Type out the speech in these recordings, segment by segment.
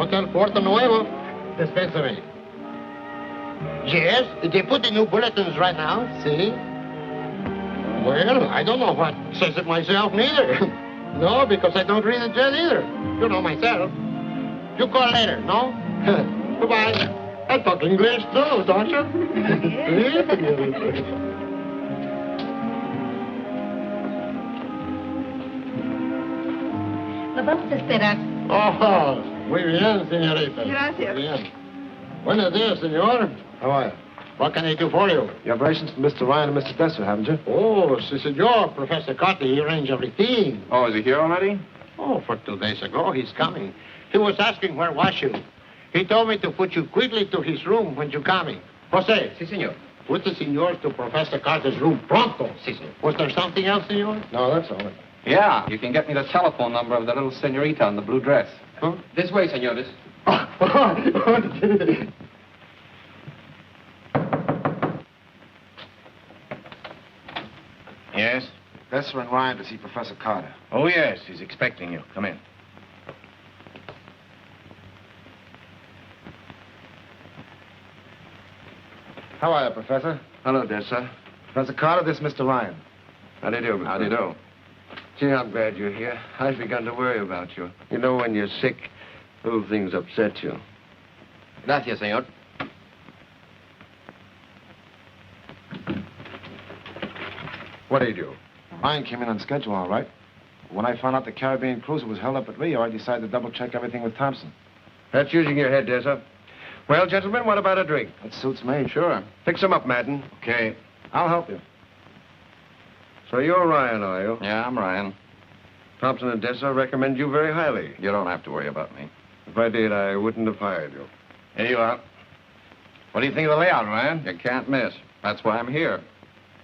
Hotel Puerto Nuevo. Dispensary. Yes, they put the new bulletins right now, see? Well, I don't know what says it myself, neither. No, because I don't read it yet either. You know myself. You call later, no? Goodbye. I talk English too, don't you? Lo vamos a esperar. Oh, muy bien, señorita. Gracias. Muy bien. Buenos días, señor. How are you? What can I do for you? You have relations to Mr. Ryan and Mr. Desser, haven't you? Oh, si, senor. Professor Carter, he arranged everything. Oh, is he here already? Oh, for 2 days ago, he's coming. He was asking where was you. He told me to put you quickly to his room when you're coming. Jose. Si, senor. Put the senor to Professor Carter's room pronto. Si, senor. Was there something else, senor? No, that's all. Yeah, you can get me the telephone number of the little senorita in the blue dress. Huh? This way, senores. Yes? Desser and Ryan to see Professor Carter. Oh, yes. He's expecting you. Come in. How are you, Professor? Hello, Desser. Professor Carter, this is Mr. Ryan. How do you do, Mr. How do you do? Gee, I'm glad you're here. I've begun to worry about you. You know, when you're sick, little things upset you. Gracias, senor. What do you do? Ryan came in on schedule, all right. When I found out the Caribbean cruiser was held up at Rio, I decided to double-check everything with Thompson. That's using your head, Desser. Well, gentlemen, what about a drink? That suits me. Sure. Fix 'em up, Madden. Okay. I'll help you. So you're Ryan, are you? Yeah, I'm Ryan. Thompson and Desser recommend you very highly. You don't have to worry about me. If I did, I wouldn't have hired you. Here you are. What do you think of the layout, Ryan? You can't miss. That's why I'm here.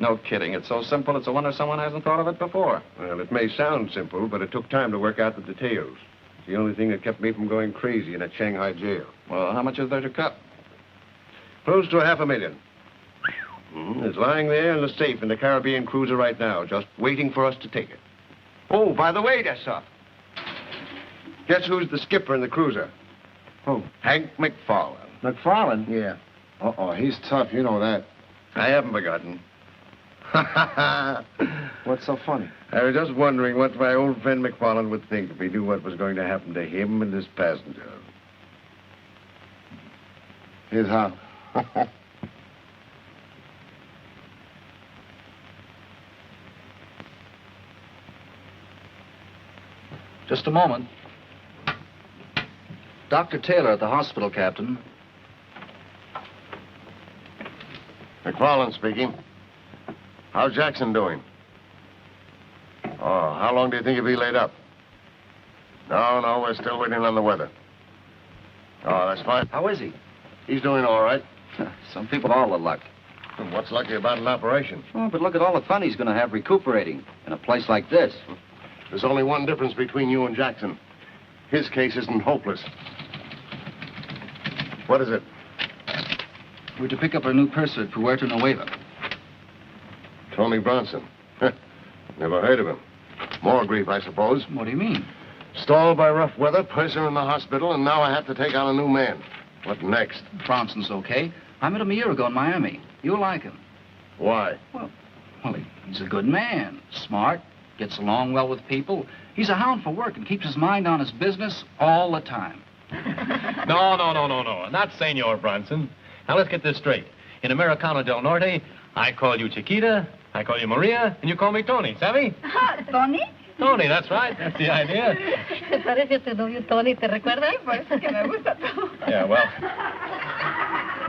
No kidding. It's so simple, it's a wonder someone hasn't thought of it before. Well, it may sound simple, but it took time to work out the details. It's the only thing that kept me from going crazy in that Shanghai jail. Well, how much is there to cut? Close to $500,000. It's lying there in the safe in the Caribbean cruiser right now, just waiting for us to take it. Oh, by the way, Desser. Guess who's the skipper in the cruiser? Who? Hank McFarland. McFarland? Yeah. Uh-oh, he's tough, you know that. I haven't forgotten. What's so funny? I was just wondering what my old friend McFarland would think if he knew what was going to happen to him and his passenger. Here's how. Just a moment. Dr. Taylor at the hospital, Captain. McFarland speaking. How's Jackson doing? Oh, how long do you think he'll be laid up? No, we're still waiting on the weather. Oh, that's fine. How is he? He's doing all right. Some people have all the luck. What's lucky about an operation? Oh, but look at all the fun he's going to have recuperating in a place like this. There's only one difference between you and Jackson. His case isn't hopeless. What is it? We're to pick up our new purser at Puerto Nueva. Tony Bronson. Never heard of him. More grief, I suppose. What do you mean? Stalled by rough weather, purser in the hospital, and now I have to take on a new man. What next? Bronson's okay. I met him a year ago in Miami. You'll like him. Why? Well, he's a good man. Smart. Gets along well with people. He's a hound for work and keeps his mind on his business all the time. No. Not Senor Bronson. Now, let's get this straight. In Americano del Norte, I call you Chiquita, I call you Maria, and you call me Tony, savvy? ¿Tony? Tony, that's right. That's the idea. Se parece a tu novio Tony, ¿te recuerdas? Sí, por eso es que me gusta tú. Yeah, well.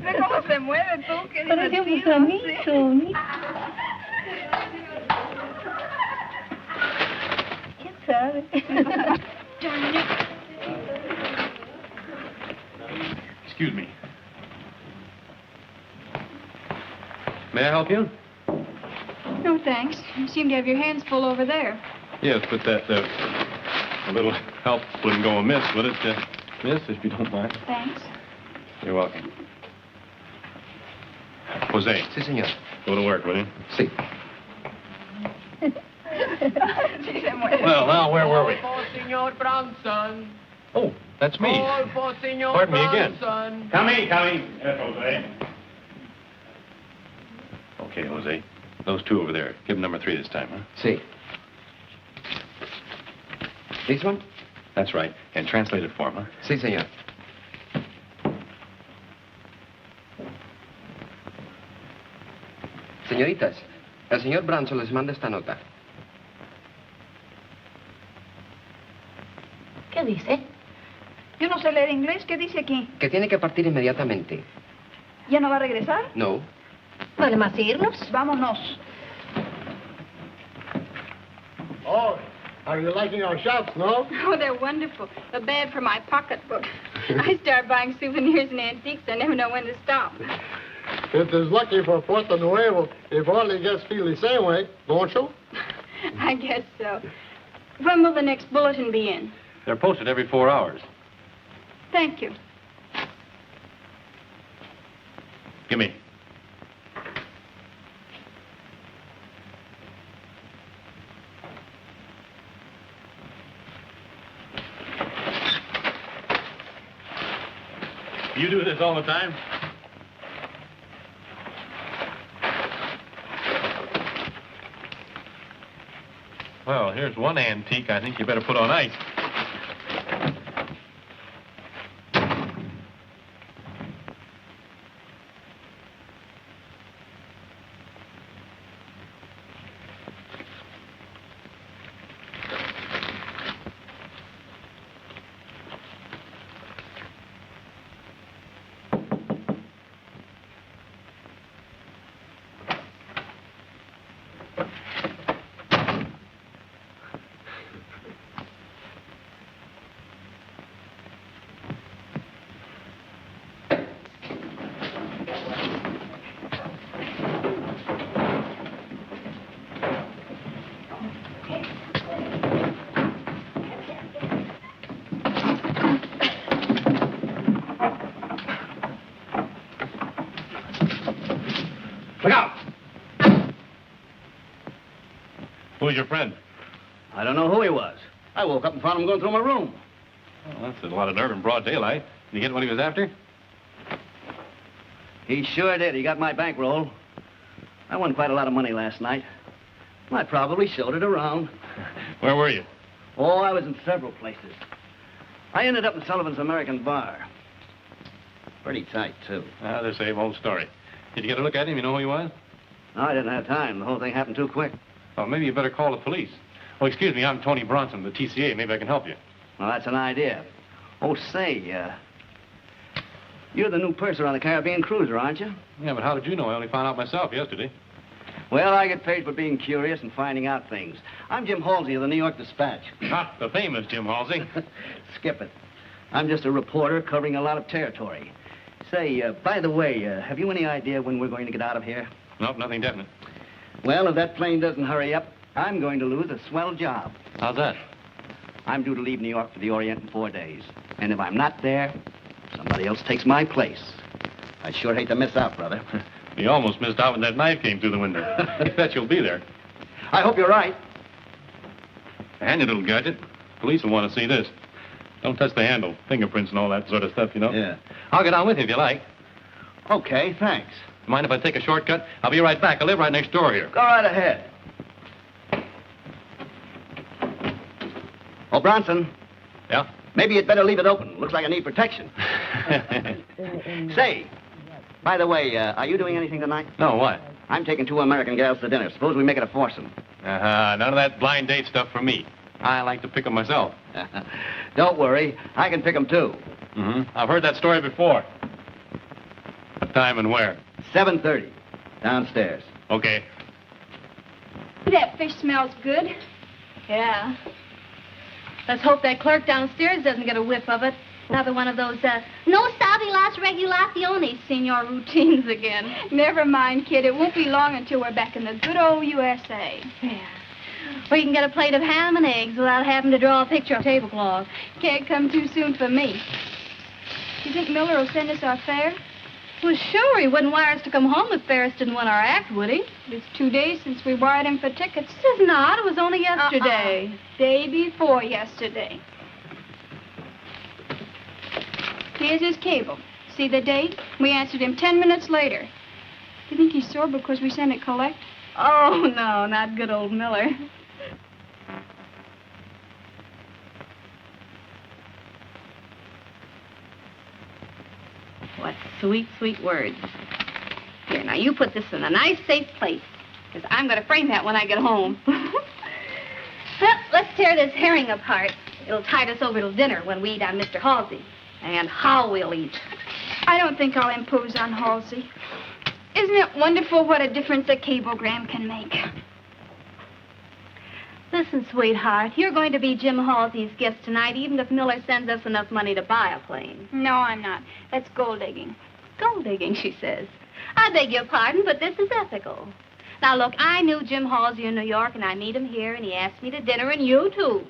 Ve cómo se mueve tú, qué Parecemos divertido. amigos, Sí. Tony. ¿Quién sabe? Excuse me. May I help you? No, thanks. You seem to have your hands full over there. Yes, but that, a little help wouldn't go amiss, would it, miss, if you don't mind? Thanks. You're welcome. Jose. Si, senor. Go to work, will you? Si. Sí se mueve. Well, now, where were we? Senor Bronson. Oh, That's me. All for Senor Pardon me again. Bronson. Coming. Yes, Jose. Okay, Jose. Those two over there. Give them number 3 this time, huh? See. This one? That's right. And translate it for him, huh? Sí, señor. Señoritas, el señor Branson les manda esta nota. ¿Qué dice? Yo no sé leer inglés. ¿Qué dice aquí? Que tiene que partir inmediatamente. ¿Ya no va a regresar? No. ¿Vale más irnos? Vámonos. Oh, are you liking our shops, no? Oh, they're wonderful. But bad for my pocketbook. I start buying souvenirs and antiques. I never know when to stop. It is lucky for Puerto Nuevo if all the guests feel the same way, don't you? I guess so. When will the next bulletin be in? They're posted every 4 hours. Thank you. Give me. You do this all the time? Well, here's one antique I think you better put on ice. Look out! Who's your friend? I don't know who he was. I woke up and found him going through my room. Well, that's a lot of nerve in broad daylight. Did you get what he was after? He sure did. He got my bankroll. I won quite a lot of money last night. I probably showed it around. Where were you? Oh, I was in several places. I ended up in Sullivan's American Bar. Pretty tight, too. Ah, the same old story. Did you get a look at him? You know who he was? No, I didn't have time. The whole thing happened too quick. Oh, maybe you better call the police. Oh, excuse me, I'm Tony Bronson, the TCA. Maybe I can help you. Well, that's an idea. Oh, say, you're the new purser on the Caribbean cruiser, aren't you? Yeah, but how did you know? I only found out myself yesterday. Well, I get paid for being curious and finding out things. I'm Jim Halsey of the New York Dispatch. Not the famous Jim Halsey. Skip it. I'm just a reporter covering a lot of territory. Say, by the way, have you any idea when we're going to get out of here? Nope, nothing definite. Well, if that plane doesn't hurry up, I'm going to lose a swell job. How's that? I'm due to leave New York for the Orient in 4 days. And if I'm not there, somebody else takes my place. I sure hate to miss out, brother. You almost missed out when that knife came through the window. I bet you'll be there. I hope you're right. Handy little gadget. Police will want to see this. Don't touch the handle. Fingerprints and all that sort of stuff, you know? Yeah. I'll get on with you if you like. Okay, thanks. Mind if I take a shortcut? I'll be right back. I live right next door here. Go right ahead. Oh, Bronson, Yeah? maybe you'd better leave it open. Looks like I need protection. Say, by the way, are you doing anything tonight? No, what? I'm taking 2 American gals to dinner. Suppose we make it a foursome. None of that blind date stuff for me. I like to pick 'em myself. Don't worry. I can pick them, too. Mm-hmm. I've heard that story before. What time and where? 7:30. Downstairs. Okay. That fish smells good. Yeah. Let's hope that clerk downstairs doesn't get a whiff of it. Another one of those, no sabe las regulaciones, senor routines again. Never mind, kid. It won't be long until we're back in the good old USA. Yeah. Or you can get a plate of ham and eggs without having to draw a picture of tablecloth. Can't come too soon for me. You think Miller will send us our fare? Well, sure, he wouldn't wire us to come home if Ferris didn't want our act, would he? It's 2 days since we wired him for tickets. It's not. It was only yesterday. Day before yesterday. Here's his cable. See the date? We answered him 10 minutes later. Do you think he's sore because we sent it collect? Oh, no, not good old Miller. What sweet, sweet words. Here, now you put this in a nice, safe place, because I'm going to frame that when I get home. Well, let's tear this herring apart. It'll tide us over till dinner when we eat on Mr. Halsey. And how we'll eat. I don't think I'll impose on Halsey. Isn't it wonderful what a difference a cablegram can make? Listen, sweetheart, you're going to be Jim Halsey's guest tonight, even if Miller sends us enough money to buy a plane. No, I'm not. That's gold digging. Gold digging, she says. I beg your pardon, but this is ethical. Now, look, I knew Jim Halsey in New York, and I meet him here, and he asked me to dinner, and you, too.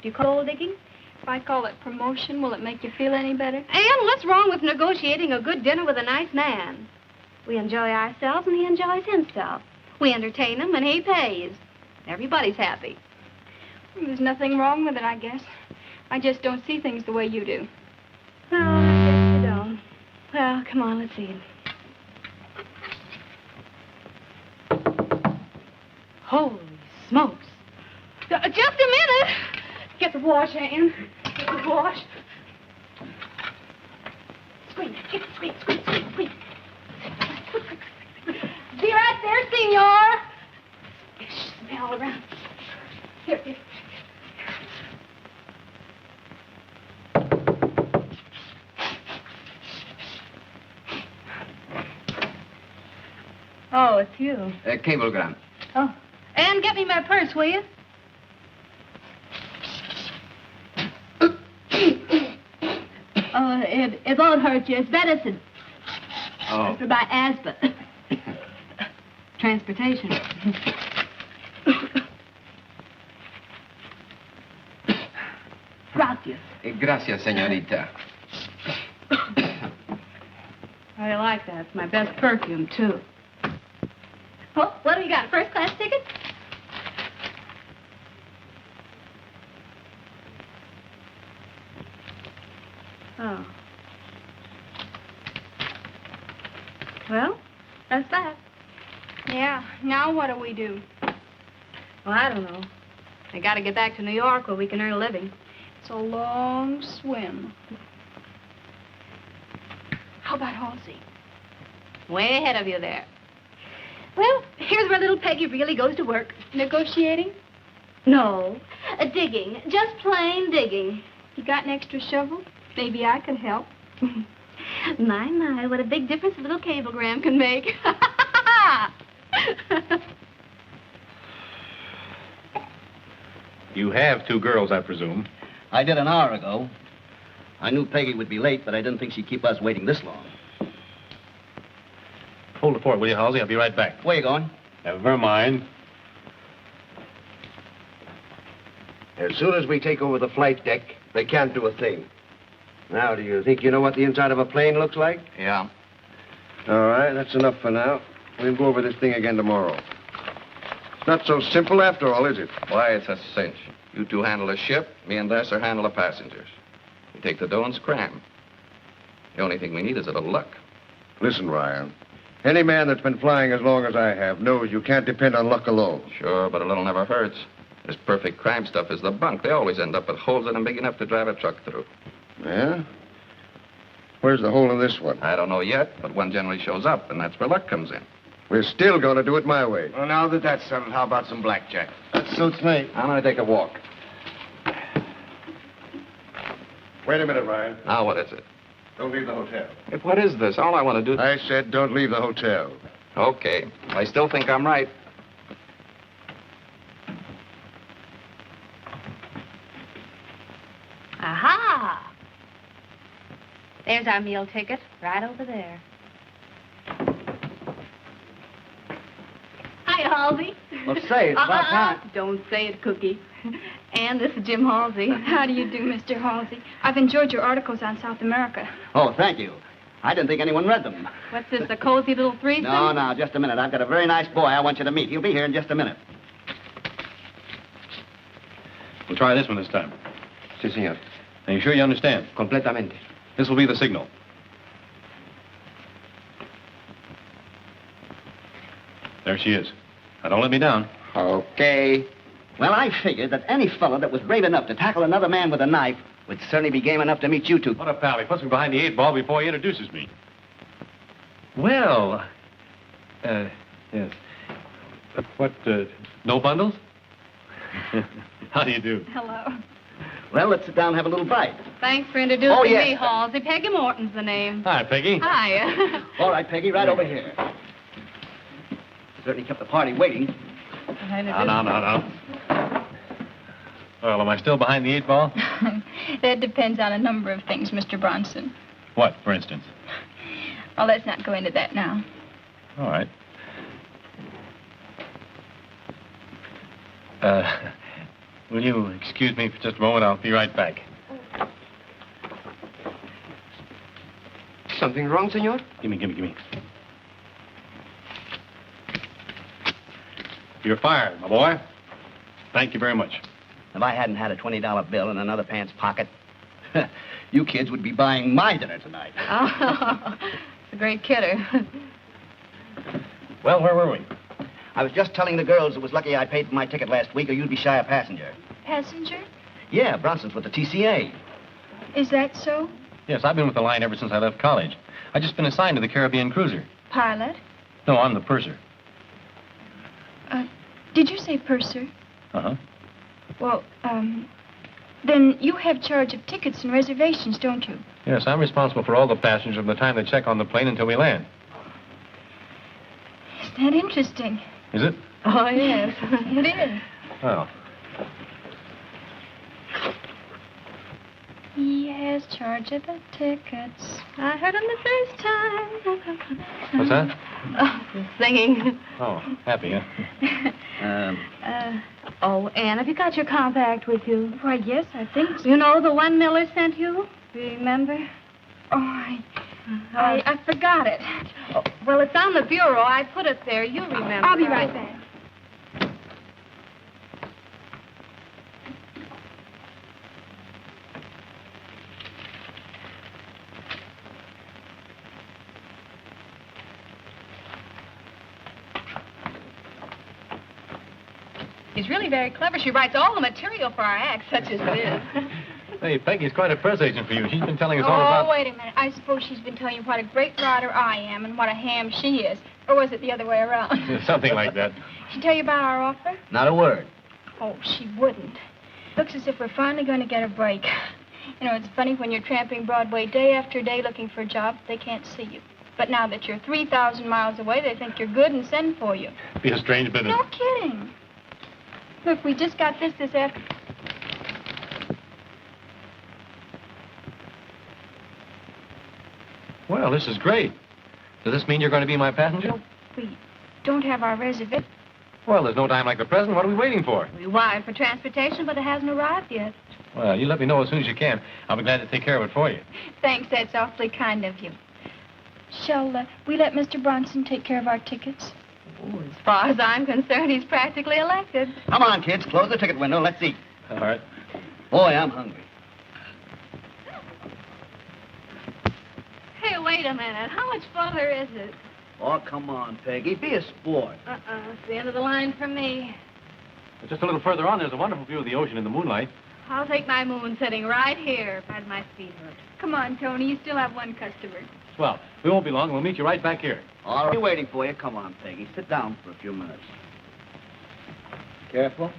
Do you call gold digging? If I call it promotion, will it make you feel any better? And what's wrong with negotiating a good dinner with a nice man? We enjoy ourselves, and he enjoys himself. We entertain him, and he pays. Everybody's happy. There's nothing wrong with it, I guess. I just don't see things the way you do. Oh, I guess you don't. Well, come on, let's eat. Holy smokes. Just a minute. Get the wash, Ann. Get the wash. Squeeze. Get the squeeze. Be right there, senor. Smell around. Here. Oh, it's you. A cablegram. Oh. And get me my purse, will you? Oh, it won't hurt you. It's medicine. Oh. It's by asthma. Transportation. Gracias. Gracias, señorita. I like that. It's my best perfume, too. Oh, what do you got? First class ticket? Oh. Well, that's that. Yeah, now what do we do? Well, I don't know. I got to get back to New York where we can earn a living. It's a long swim. How about Halsey? Way ahead of you there. Well, here's where little Peggy really goes to work. Negotiating? No, digging. Just plain digging. You got an extra shovel? Maybe I could help. My, what a big difference a little cablegram can make. You have two girls, I presume. I did an hour ago. I knew Peggy would be late, but I didn't think she'd keep us waiting this long. Hold the fort, will you, Halsey? I'll be right back. Where you going? Never mind. As soon as we take over the flight deck, they can't do a thing. Now, do you think you know what the inside of a plane looks like? Yeah. All right, that's enough for now. We'll go over this thing again tomorrow. It's not so simple after all, is it? Why, it's a cinch. You two handle the ship, me and Vassar handle the passengers. We take the dough and scram. The only thing we need is a little luck. Listen, Ryan. Any man that's been flying as long as I have knows you can't depend on luck alone. Sure, but a little never hurts. This perfect crime stuff is the bunk. They always end up with holes in them big enough to drive a truck through. Yeah? Where's the hole in this one? I don't know yet, but one generally shows up, and that's where luck comes in. We're still going to do it my way. Well, now that that's settled, how about some blackjack? That suits me. I'm going to take a walk. Wait a minute, Ryan. Now, what is it? Don't leave the hotel. What is this? All I want to do... I said don't leave the hotel. Okay. I still think I'm right. Aha! There's our meal ticket, right over there. Hi, Halsey. Well, say, it's about time. Don't say it, Cookie. And this is Jim Halsey. How do you do, Mr. Halsey? I've enjoyed your articles on South America. Oh, thank you. I didn't think anyone read them. What's this, a cozy little threesome? No, just a minute. I've got a very nice boy I want you to meet. He'll be here in just a minute. We'll try this one this time. Si, senor. Are you sure you understand? Completamente. This will be the signal. There she is. Now, don't let me down. Okay. Well, I figured that any fellow that was brave enough to tackle another man with a knife would certainly be game enough to meet you two. What a pal. He puts me behind the 8 ball before he introduces me. Well, yes. What, no bundles? How do you do? Hello. Well, let's sit down and have a little bite. Thanks for introducing Oh, yes. me, Halsey. Peggy Morton's the name. Hi, Peggy. Hi. All right, Peggy, right over here. Certainly kept the party waiting. No. Well, am I still behind the 8 ball? That depends on a number of things, Mr. Bronson. What, for instance? Well, let's not go into that now. All right. Will you excuse me for just a moment? I'll be right back. Something wrong, senor? Give me. You're fired, my boy. Thank you very much. If I hadn't had a $20 bill in another pants pocket, you kids would be buying my dinner tonight. Oh, it's a great kidder. Well, where were we? I was just telling the girls it was lucky I paid for my ticket last week or you'd be shy a passenger. Passenger? Yeah, Bronson's with the TCA. Is that so? Yes, I've been with the line ever since I left college. I've just been assigned to the Caribbean cruiser. Pilot? No, I'm the purser. Did you say purser? Uh-huh. Well, then you have charge of tickets and reservations, don't you? Yes, I'm responsible for all the passengers from the time they check on the plane until we land. Isn't that interesting? Is it? Oh, yes. It is. Well, He has charge of the tickets. I heard him the first time. what's that? Oh, singing. Oh, happy, huh? Oh, Anne, have you got your compact with you? Why, yes, I think so. You know the one Miller sent you? Remember? Oh, I forgot it. Oh, well, it's on the bureau. I put it there. You remember. I'll be right back. She's really very clever. She writes all the material for our act, such as it is. Hey, Peggy's quite a press agent for you. She's been telling us all Oh, about... wait a minute. I suppose she's been telling you what a great writer I am and what a ham she is. Or was it the other way around? Something like that. She tell you about our offer? Not a word. Oh, she wouldn't. Looks as if we're finally going to get a break. You know, it's funny when you're tramping Broadway day after day looking for a job, they can't see you. But now that you're 3,000 miles away, they think you're good and send for you. Be a strange business. No kidding. Look, we just got this afternoon. Well, this is great. Does this mean you're going to be my passenger? We don't have our reservation. Well, there's no time like the present. What are we waiting for? We wired for transportation, but it hasn't arrived yet. Well, you let me know as soon as you can. I'll be glad to take care of it for you. Thanks, that's awfully kind of you. Shall we let Mr. Bronson take care of our tickets? Oh, as far as I'm concerned, he's practically elected. Come on, kids, close the ticket window. Let's eat. All right. Boy, I'm hungry. Hey, wait a minute. How much further is it? Oh, come on, Peggy. Be a sport. It's the end of the line for me. Just a little further on, there's a wonderful view of the ocean in the moonlight. I'll take my moon sitting right here by my feet. Come on, Tony. You still have one customer. Swell. We won't be long. We'll meet you right back here. All right, we're waiting for you. Come on, Peggy. Sit down for a few minutes. Careful.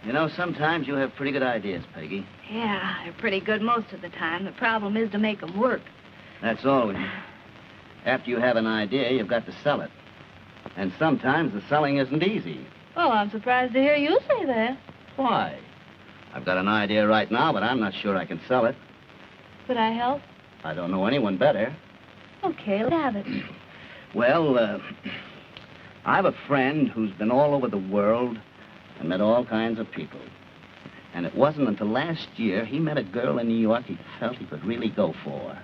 You know, sometimes you have pretty good ideas, Peggy. Yeah, they're pretty good most of the time. The problem is to make them work. That's always. After you have an idea, you've got to sell it. And sometimes the selling isn't easy. Well, I'm surprised to hear you say that. Why? I've got an idea right now, but I'm not sure I can sell it. Could I help? I don't know anyone better. Okay, let's have it. Well, I have a friend who's been all over the world and met all kinds of people. And it wasn't until last year he met a girl in New York he felt he could really go for.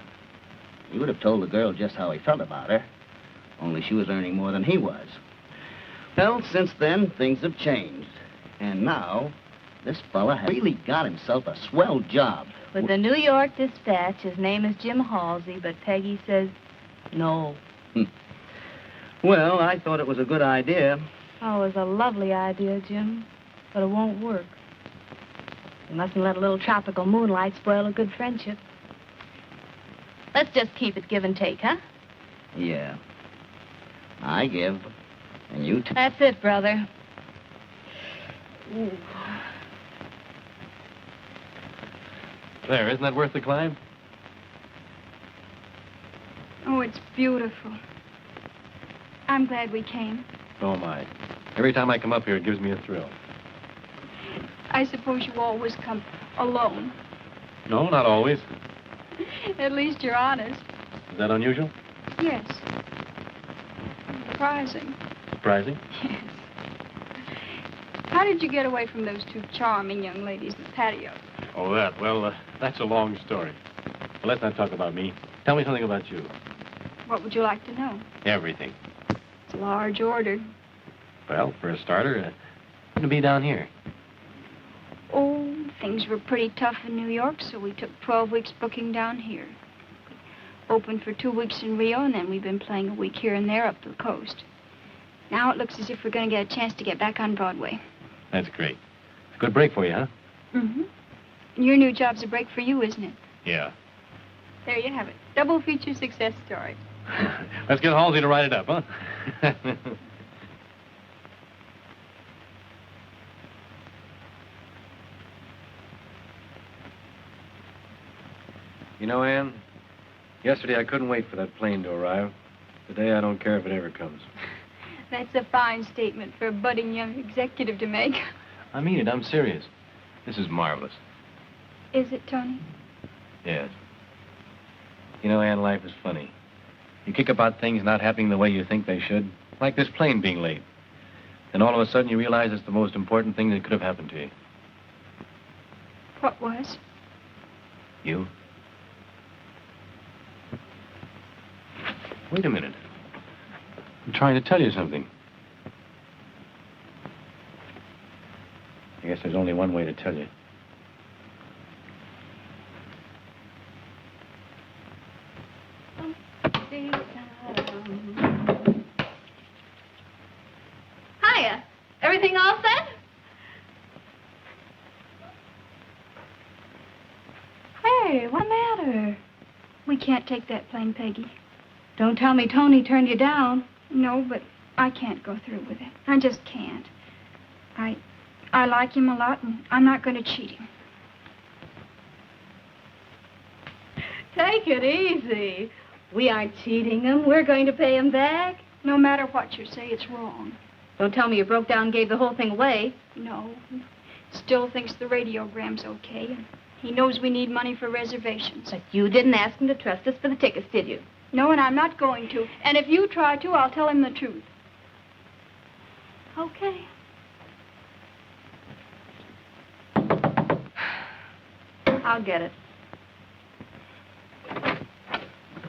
He would have told the girl just how he felt about her, only she was earning more than he was. Well, since then, things have changed. And now, This fella has really got himself a swell job. With the New York Dispatch, his name is Jim Halsey, but Peggy says no. Well, I thought it was a good idea. Oh, it was a lovely idea, Jim, but it won't work. You mustn't let a little tropical moonlight spoil a good friendship. Let's just keep it give and take, huh? Yeah. I give, and you take. That's it, brother. Ooh. There, isn't that worth the climb? Oh, it's beautiful. I'm glad we came. So am I. Every time I come up here, it gives me a thrill. I suppose you always come alone. No, not always. At least you're honest. Is that unusual? Yes. Surprising. Surprising? Yes. How did you get away from those two charming young ladies in the patio? Oh, that. Well, that's a long story. But let's not talk about me. Tell me something about you. What would you like to know? Everything. It's a large order. Well, for a starter, to be down here. Oh, things were pretty tough in New York, so we took 12 weeks booking down here. Opened for 2 weeks in Rio, and then we've been playing a week here and there up the coast. Now it looks as if we're going to get a chance to get back on Broadway. That's great. Good break for you, huh? Mm-hmm. Your new job's a break for you, isn't it? Yeah. There you have it. Double feature success story. Let's get Halsey to write it up, huh? You know, Ann, yesterday I couldn't wait for that plane to arrive. Today I don't care if it ever comes. That's a fine statement for a budding young executive to make. I mean it. I'm serious. This is marvelous. Is it, Tony? Yes. You know, Ann, life is funny. You kick about things not happening the way you think they should, like this plane being late. Then all of a sudden you realize it's the most important thing that could have happened to you. What was? You. Wait a minute. I'm trying to tell you something. I guess there's only one way to tell you. Hiya. Everything all set? Hey, what's the matter? We can't take that plane, Peggy. Don't tell me Tony turned you down. No, but I can't go through with it. I just can't. I like him a lot, and I'm not going to cheat him. Take it easy. We aren't cheating him. We're going to pay him back. No matter what you say, it's wrong. Don't tell me you broke down and gave the whole thing away. No. Still thinks the radiogram's okay, and he knows we need money for reservations. But you didn't ask him to trust us for the tickets, did you? No, and I'm not going to. And if you try to, I'll tell him the truth. Okay. I'll get it.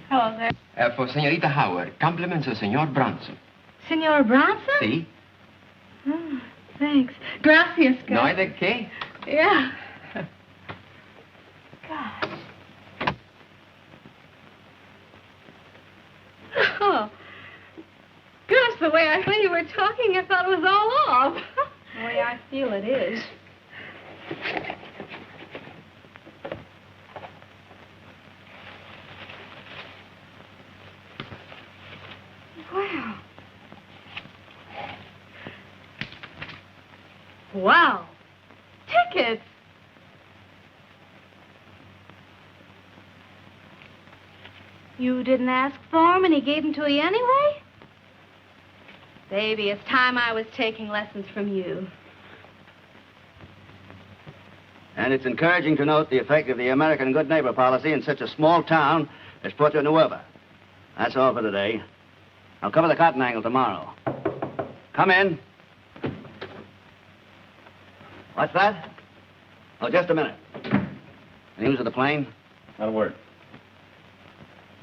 Hello there. For Senorita Howard, compliments of Senor Bronson. Senor Bronson? See? Oh, thanks. Gracias, guys. No hay de qué. Yeah. Gosh. Oh. Gosh, the way when you were talking, I thought it was all off. The way I feel it is. Wow. Wow. Tickets. You didn't ask for him and he gave them to you anyway? Baby, it's time I was taking lessons from you. And it's encouraging to note the effect of the American good neighbor policy in such a small town as Puerto Nueva. That's all for today. I'll cover the cotton angle tomorrow. Come in. What's that? Oh, just a minute. News of the plane? Not a word.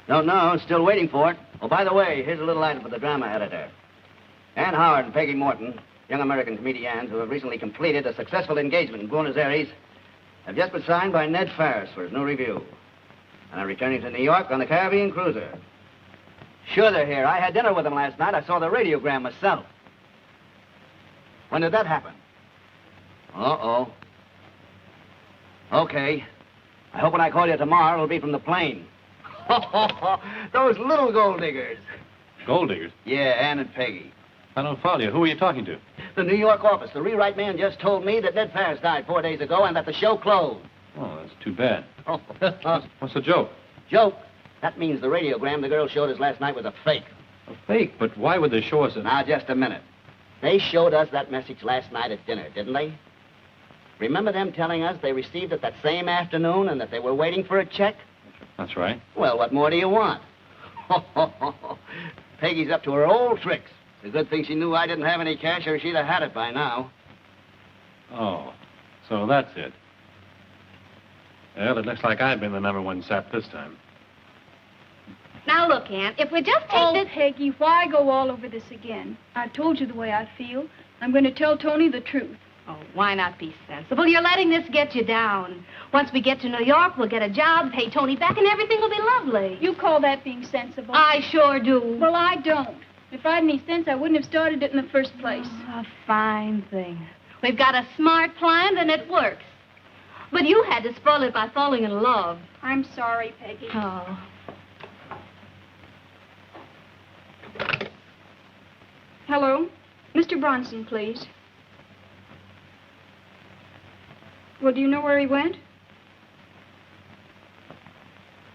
Don't know. Still waiting for it. Oh, by the way, here's a little item for the drama editor. Ann Howard and Peggy Morton young American comedians who have recently completed a successful engagement in Buenos Aires have just been signed by Ned Faris for his new review. And are returning to New York on the Caribbean cruiser. Sure they're here. I had dinner with them last night. I saw the radiogram myself. When did that happen? Uh-oh. Okay. I hope when I call you tomorrow, it'll be from the plane. Those little gold diggers. Gold diggers? Yeah, Ann and Peggy. I don't follow you. Who are you talking to? The New York office. The rewrite man just told me that Ned Faris died 4 days ago and that the show closed. Oh, that's too bad. What's the joke? Joke? That means the radiogram the girl showed us last night was a fake. A fake? But why would they show us it? Now, just a minute. They showed us that message last night at dinner, didn't they? Remember them telling us they received it that same afternoon and that they were waiting for a check? That's right. Well, what more do you want? Peggy's up to her old tricks. It's a good thing she knew I didn't have any cash or she'd have had it by now. Oh, so that's it. Well, it looks like I've been the #1 sap this time. Now, look, Aunt, if we just take Oh, this... Peggy, why go all over this again? I told you the way I feel. I'm going to tell Tony the truth. Oh, why not be sensible? You're letting this get you down. Once we get to New York, we'll get a job, pay Tony back, and everything will be lovely. You call that being sensible? I sure do. Well, I don't. If I had any sense, I wouldn't have started it in the first place. Oh, a fine thing. We've got a smart plan, and it works. But you had to spoil it by falling in love. I'm sorry, Peggy. Oh. Hello? Mr. Bronson, please. Well, do you know where he went?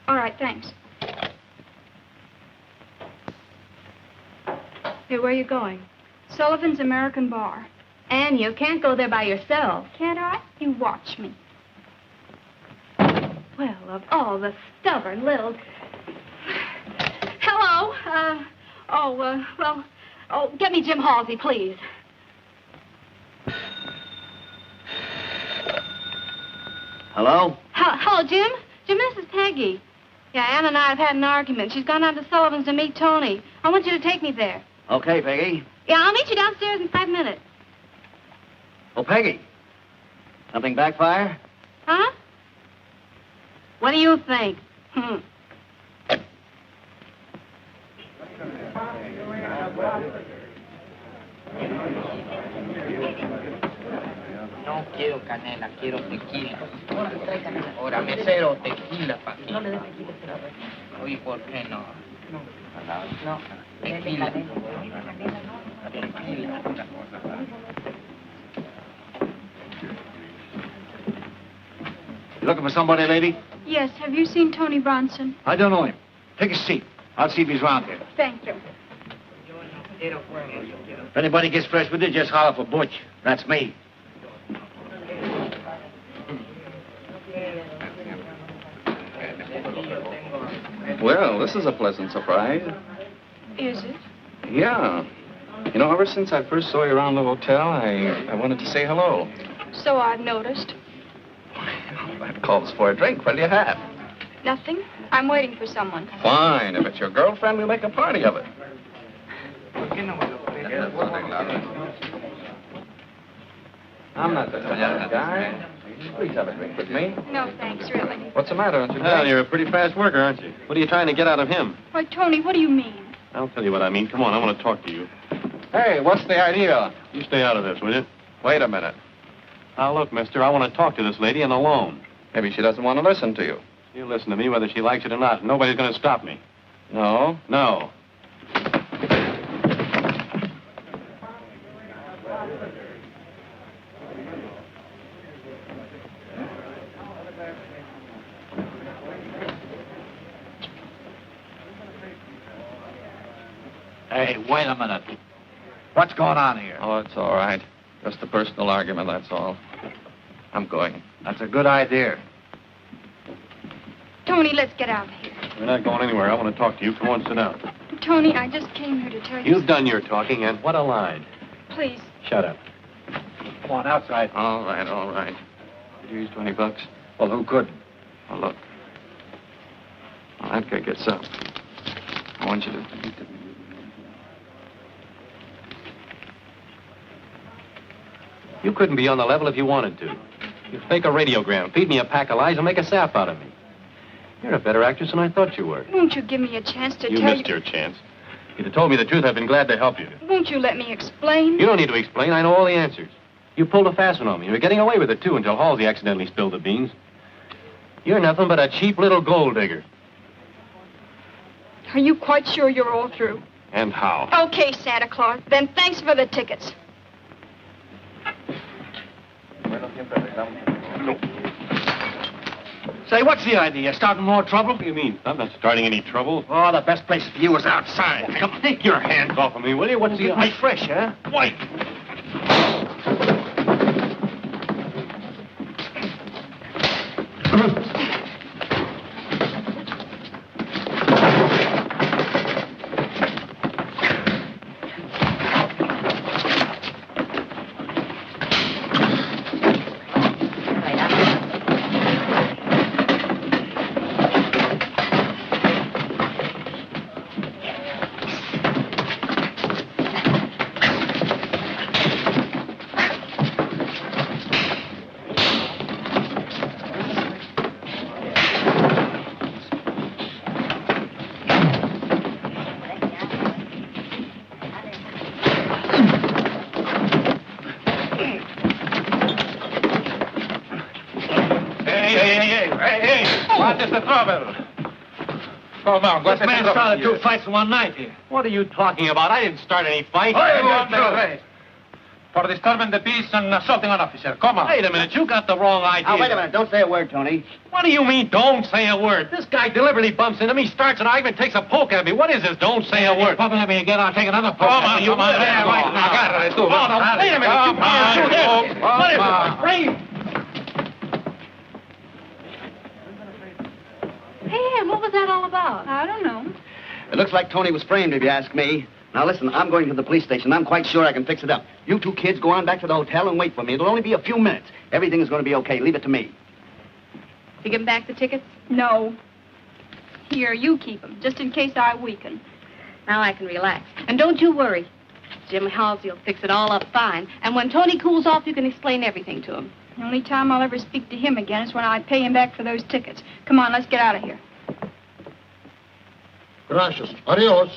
All right, thanks. Hey, where are you going? Sullivan's American Bar. Anne, you can't go there by yourself. Can't I? You watch me. Well, of all the stubborn little... Hello. Get me Jim Halsey, please. Hello? Hello, Jim. Jim, this is Peggy. Yeah, Ann and I have had an argument. She's gone down to Sullivan's to meet Tony. I want you to take me there. Okay, Peggy. Yeah, I'll meet you downstairs in 5 minutes. Oh, Peggy. Something backfire? Huh? What do you think? No quiero canela, quiero tequila. Ahora, mesero, tequila para ti. Oye, ¿por qué no? No. Tequila. Tequila. You looking for somebody, lady? Yes, have you seen Tony Bronson? I don't know him. Take a seat. I'll see if he's around here. Thank you. If anybody gets fresh with you, just holler for Butch. That's me. Well, this is a pleasant surprise. Is it? Yeah. You know, ever since I first saw you around the hotel, I wanted to say hello. So I've noticed. That calls for a drink. What'll you have? Nothing. I'm waiting for someone. Fine. If it's your girlfriend, we'll make a party of it. I'm not the kind of guy. Please have a drink with me. No, thanks, really. What's the matter? Aren't you Well, you're a pretty fast worker, aren't you? What are you trying to get out of him? Why, Tony, what do you mean? I'll tell you what I mean. Come on, I want to talk to you. Hey, what's the idea? You stay out of this, will you? Wait a minute. Now, look, mister, I want to talk to this lady and alone. Maybe she doesn't want to listen to you. You listen to me whether she likes it or not. Nobody's going to stop me. No? No. Hey, wait a minute. What's going on here? Oh, it's all right. Just a personal argument, that's all. I'm going. That's a good idea. Tony, let's get out of here. We're not going anywhere. I want to talk to you. Come on, sit down. Tony, I just came here to tell you... You've done your talking, and what a line. Please. Shut up. Come on, outside. All right, all right. Could you use $20? Well, who couldn't? Oh, look. Well, that guy gets up. I want you to... You couldn't be on the level if you wanted to. You fake a radiogram, feed me a pack of lies, and make a sap out of me. You're a better actress than I thought you were. Won't you give me a chance to You tell missed your chance. If you'd have told me the truth, I'd been glad to help you. Won't you let me explain? You don't need to explain. I know all the answers. You pulled a fast one on me. You were getting away with it, too, until Halsey accidentally spilled the beans. You're nothing but a cheap little gold digger. Are you quite sure you're all through? And how? Okay, Santa Claus. Then thanks for the tickets. Say, what's the idea? Starting more trouble? What do you mean? I'm not starting any trouble. Oh, the best place for you is outside. Come on. Take your hands off of me, will you? What's the... Right fresh, huh? Wait. What is the trouble? Come on, this man started two fights in one night here. What are you talking about? I didn't start any fight. For disturbing the peace and assaulting an officer. Come on. Wait a minute. You got the wrong idea. Now, wait a minute. Don't say a word, Tony. What do you mean, don't say a word? This guy deliberately bumps into me, starts an argument, takes a poke at me. What is this, don't say a word? Let me get on, take another poke. Come on, Come on. Yeah, right now. Agárrale tú. Oh, no, wait a minute. Come on. What is it, frame? Hey, what was that all about? I don't know. It looks like Tony was framed, if you ask me. Now, listen, I'm going to the police station. I'm quite sure I can fix it up. You two kids go on back to the hotel and wait for me. It'll only be a few minutes. Everything is going to be okay. Leave it to me. You give him back the tickets? No. Here, you keep them, just in case I weaken. Now I can relax. And don't you worry. Jim Halsey will fix it all up fine. And when Tony cools off, you can explain everything to him. The only time I'll ever speak to him again is when I pay him back for those tickets. Come on, let's get out of here. Gracias. Adios.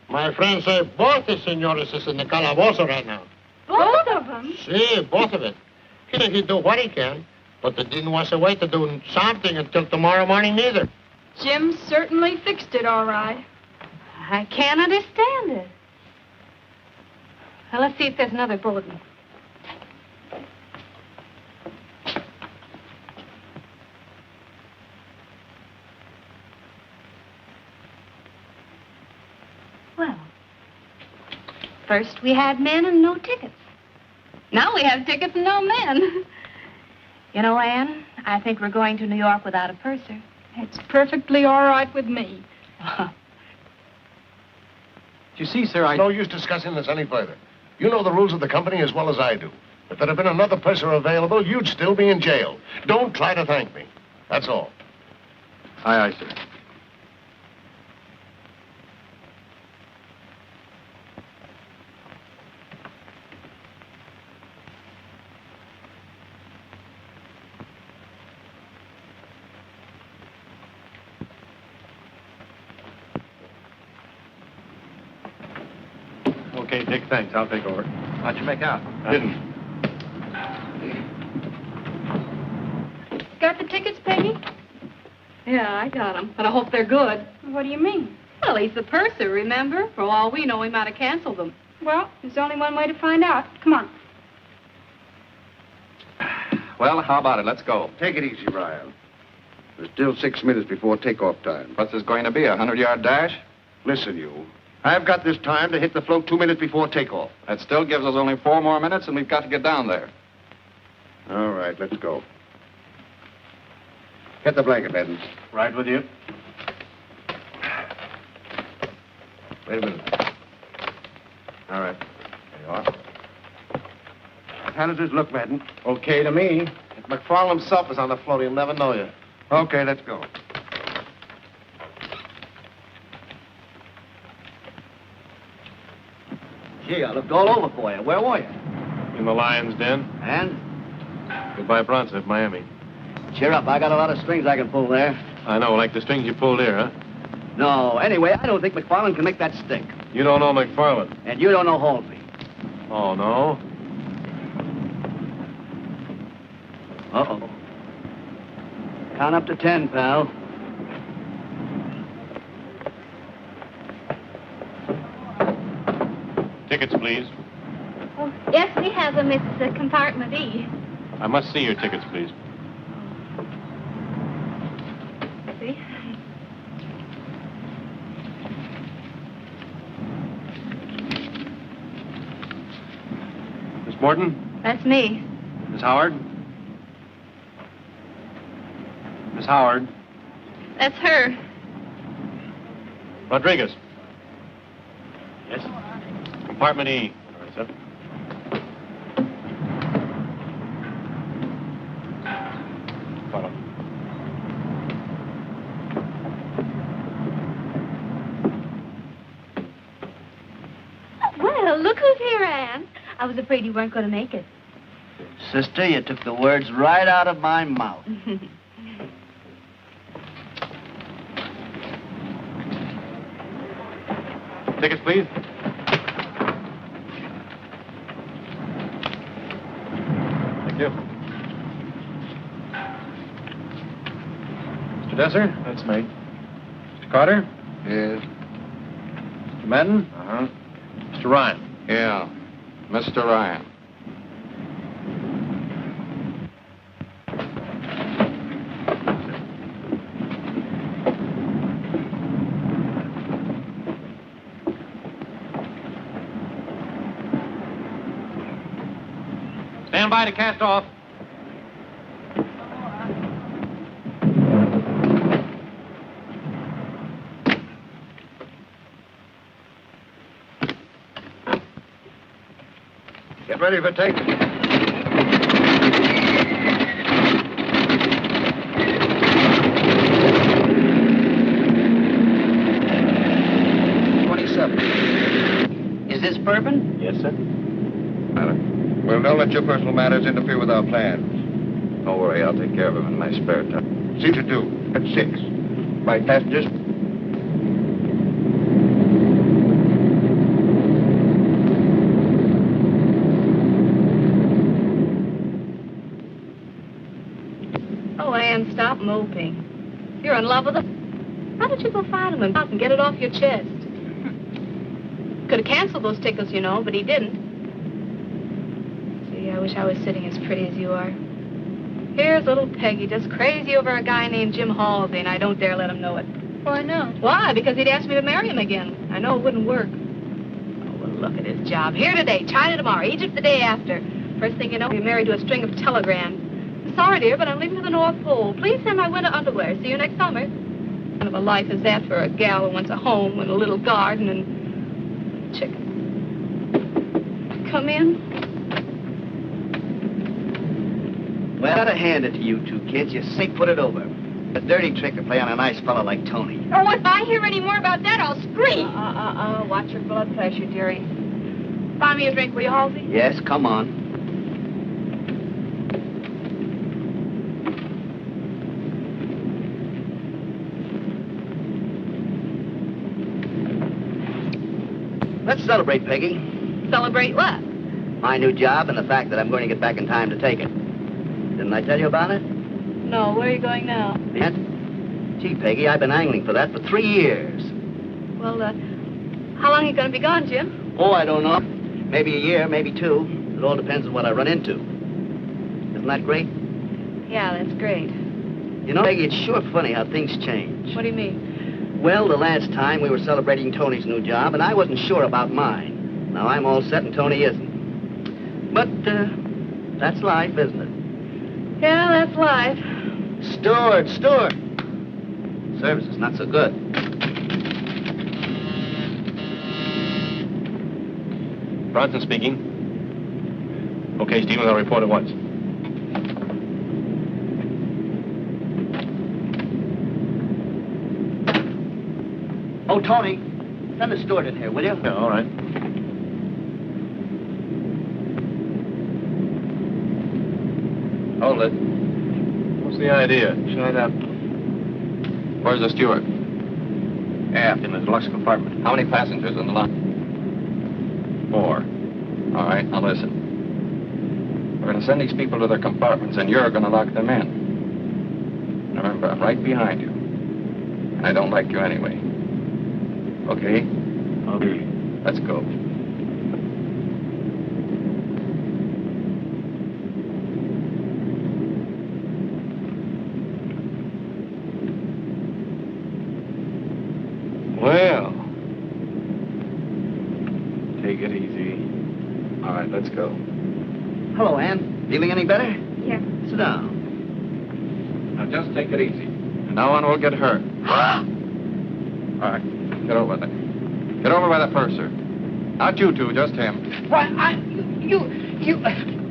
My friend say both the senores is in the calabozo right now. Both of them? See, both of it. He do what he can, but they didn't want to wait to do something until tomorrow morning neither. Jim certainly fixed it all right. I can't understand it. Well, let's see if there's another bulletin. Well, first we had men and no tickets. Now we have tickets and no men. You know, Anne, I think we're going to New York without a purser. It's perfectly all right with me. You see, sir, No use discussing this any further. You know the rules of the company as well as I do. If there had been another purser available, you'd still be in jail. Don't try to thank me. That's all. Aye, aye, sir. Okay, Dick, thanks. I'll take over. How'd you make out? Didn't. Got the tickets, Peggy? Yeah, I got them, but I hope they're good. What do you mean? Well, he's the purser, remember? For all we know, he might have canceled them. Well, there's only one way to find out. Come on. Well, how about it? Let's go. Take it easy, Ryan. There's still 6 minutes before takeoff time. What's this going to be, a 100-yard dash? Listen, you. I've got this time to hit the float 2 minutes before takeoff. That still gives us only 4 more minutes, and we've got to get down there. All right, let's go. Get the blanket, Madden. Right with you. Wait a minute. All right. There you are. How does this look, Madden? Okay to me. If McFarland himself is on the float, he'll never know you. Okay, let's go. Gee, I looked all over for you. Where were you? You in the Lion's Den. And? Goodbye, Bronson of Miami. Cheer up. I got a lot of strings I can pull there. I know, like the strings you pulled here, huh? No. Anyway, I don't think McFarland can make that stick. You don't know McFarland. And you don't know Halsey. Oh, no? Uh-oh. Count up to 10, pal. Tickets, please. Oh, yes, we have them. It's compartment E. I must see your tickets, please. See? Miss Morton? That's me. Miss Howard? Miss Howard? That's her. Rodriguez? Yes? Compartment E. All right, sir. Follow. Well, look who's here, Anne. I was afraid you weren't going to make it. Sister, you took the words right out of my mouth. Tickets, please. Thank you. Mr. Desser? That's me. Mr. Carter? Yes. Mr. Madden? Uh-huh. Mr. Ryan? Yeah. Mr. Ryan. Stand by to cast off. Get ready for take. Is this bourbon? Yes, sir. Well, don't let your personal matters interfere with our plans. Don't worry, I'll take care of him in my spare time. See to do. At 6. Right, passengers? Oh, Anne, stop moping. You're in love with him. Why don't you go find him and get it off your chest? Could have canceled those tickets, you know, but he didn't. Gee, I wish I was sitting as pretty as you are. Here's little Peggy, just crazy over a guy named Jim Halsey, and I don't dare let him know it. Why not? Why? Because he'd asked me to marry him again. I know it wouldn't work. Oh, well, look at his job. Here today, China tomorrow, Egypt the day after. First thing you know, you're married to a string of telegrams. I'm sorry, dear, but I'm leaving for the North Pole. Please send my winter underwear. See you next summer. What kind of a life is that for a gal who wants a home and a little garden and chicken? Come in. Well, I gotta hand it to you two kids. You snake-footed over. A dirty trick to play on a nice fellow like Tony. Oh, if I hear any more about that, I'll scream. Watch your blood pressure, dearie. Buy me a drink, will you, Halsey? Yes, come on. Let's celebrate, Peggy. Celebrate what? My new job and the fact that I'm going to get back in time to take it. Didn't I tell you about it? No, where are you going now? Yet? Gee, Peggy, I've been angling for that for 3 years. Well, how long are you going to be gone, Jim? Oh, I don't know. Maybe a year, maybe 2. It all depends on what I run into. Isn't that great? Yeah, that's great. You know, Peggy, it's sure funny how things change. What do you mean? Well, the last time we were celebrating Tony's new job, and I wasn't sure about mine. Now I'm all set and Tony isn't. But, that's life, isn't it? Yeah, that's life. Steward! Service is not so good. Bronson speaking. Okay, Stevens, I'll report at once. Oh, Tony, send the steward in here, will you? Yeah, all right. Hold it. What's the idea? Shut up. Where's the steward? Aft in the deluxe compartment. How many passengers in the line? 4. All right, now listen. We're going to send these people to their compartments, and you're going to lock them in. Remember, I'm right behind you. And I don't like you anyway. Okay? Okay. Let's go. Well, take it easy. All right, let's go. Hello, Ann. Feeling any better? Yeah. Sit down. Now, just take it easy. No one will get hurt. All right, get over there. Get over by the purser. Not you two, just him. Why,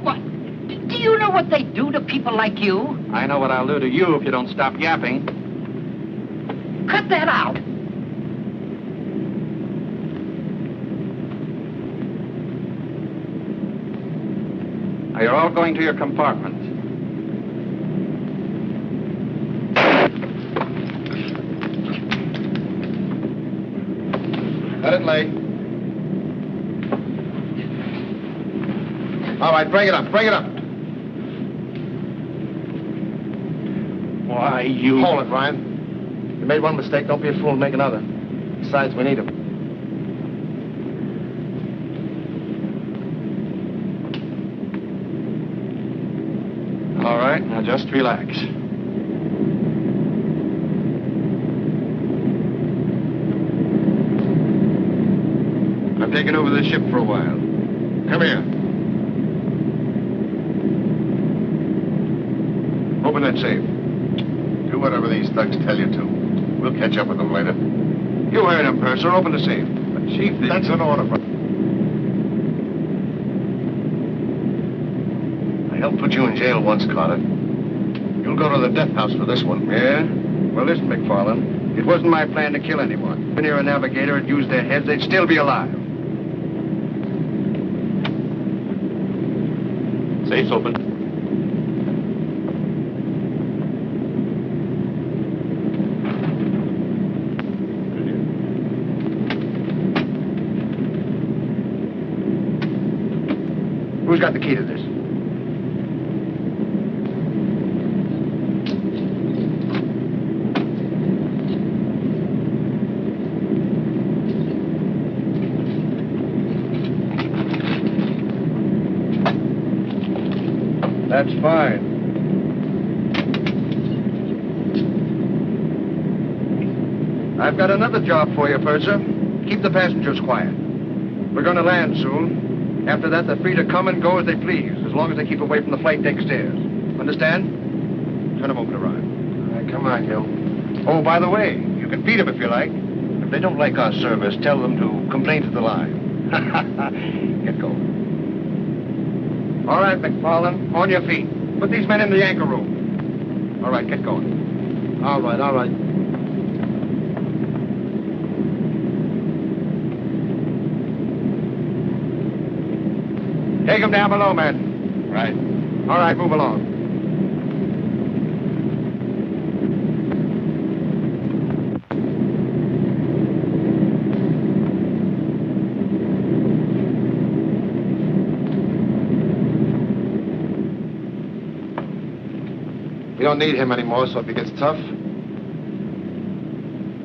what? Do you know what they do to people like you? I know what I'll do to you if you don't stop yapping. Cut that out. Now, you're all going to your compartment. Let it lay. All right, break it up, break it up. Why, you... Hold it, Ryan. You made one mistake. Don't be a fool and make another. Besides, we need him. All right, now just relax. I'm taking over the ship for a while. Come here. Open that safe. Do whatever these thugs tell you to. We'll catch up with them later. You heard him, Purser. Open the safe. But, Chief, that's an order. I helped put you in jail once, Carter. You'll go to the death house for this one. Yeah? Well, listen, McFarland. It wasn't my plan to kill anyone. If a navigator had used their heads, they'd still be alive. Safe's open. Who's got the key to this? That's fine. I've got another job for you, Purser. Keep the passengers quiet. We're going to land soon. After that, they're free to come and go as they please, as long as they keep away from the flight deck stairs. Understand? Turn them over to Ryan. All right, come on, Gil. Oh, by the way, you can beat them if you like. If they don't like our service, tell them to complain to the line. Get going. All right, McFarland, on your feet. Put these men in the anchor room. All right, get going. All right, all right. Take them down below, men. Right. All right, move along. We don't need him anymore, so if he gets tough...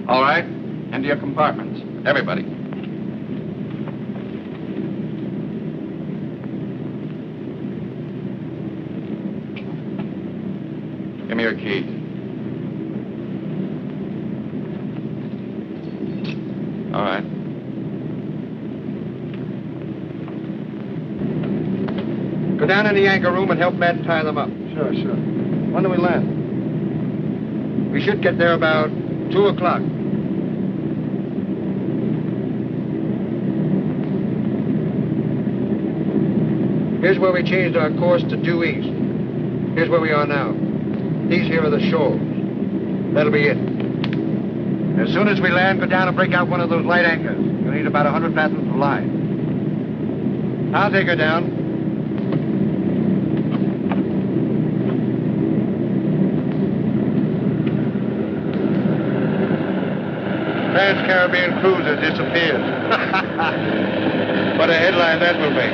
All right, into your compartments. Everybody. Give me your keys. All right. Go down in the anchor room and help men tie them up. Sure, sure. When do we land? We should get there about 2 o'clock. Here's where we changed our course to due east. Here's where we are now. These here are the shoals. That'll be it. As soon as we land, go down and break out one of those light anchors. You'll need about 100 fathoms of line. I'll take her down. Caribbean cruiser disappears. What a headline that will make.